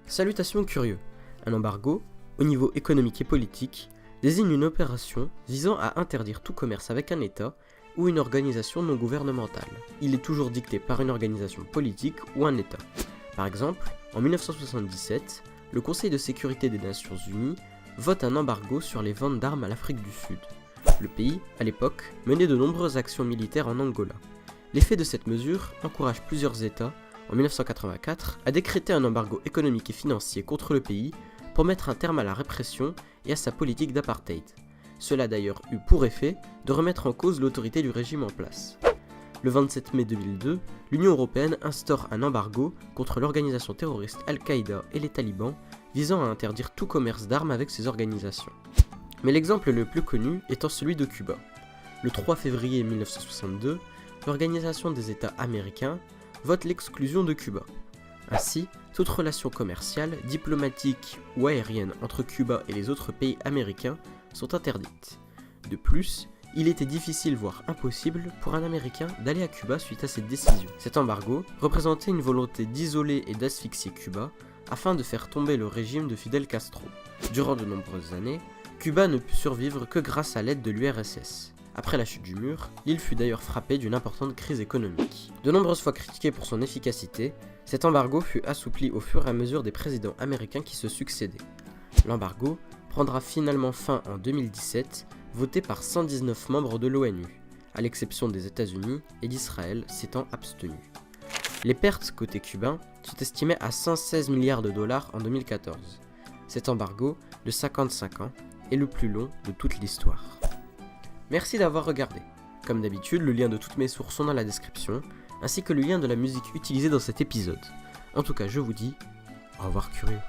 Salutations curieux. Un embargo, au niveau économique et politique, désigne une opération visant à interdire tout commerce avec un État ou une organisation non gouvernementale. Il est toujours dicté par une organisation politique ou un État. Par exemple, en 1977, le Conseil de sécurité des Nations Unies vote un embargo sur les ventes d'armes à l'Afrique du Sud. Le pays, à l'époque, menait de nombreuses actions militaires en Angola. L'effet de cette mesure encourage plusieurs États, en 1984, à décréter un embargo économique et financier contre le pays pour mettre un terme à la répression et à sa politique d'apartheid. Cela a d'ailleurs eu pour effet de remettre en cause l'autorité du régime en place. Le 27 mai 2002, l'Union européenne instaure un embargo contre l'organisation terroriste Al-Qaïda et les talibans visant à interdire tout commerce d'armes avec ces organisations. Mais l'exemple le plus connu étant celui de Cuba. Le 3 février 1962, l'Organisation des États américains vote l'exclusion de Cuba. Ainsi, toute relation commerciale, diplomatique ou aérienne entre Cuba et les autres pays américains sont interdites. De plus, il était difficile voire impossible pour un Américain d'aller à Cuba suite à cette décision. Cet embargo représentait une volonté d'isoler et d'asphyxier Cuba afin de faire tomber le régime de Fidel Castro. Durant de nombreuses années, Cuba ne put survivre que grâce à l'aide de l'URSS. Après la chute du mur, l'île fut d'ailleurs frappée d'une importante crise économique. De nombreuses fois critiqué pour son efficacité, cet embargo fut assoupli au fur et à mesure des présidents américains qui se succédaient. L'embargo prendra finalement fin en 2017, voté par 119 membres de l'ONU, à l'exception des États-Unis et d'Israël s'étant abstenus. Les pertes côté cubain sont estimées à 116 milliards de dollars en 2014. Cet embargo, de 55 ans, est le plus long de toute l'histoire. Merci d'avoir regardé. Comme d'habitude, le lien de toutes mes sources sont dans la description, ainsi que le lien de la musique utilisée dans cet épisode. En tout cas, je vous dis au revoir curieux.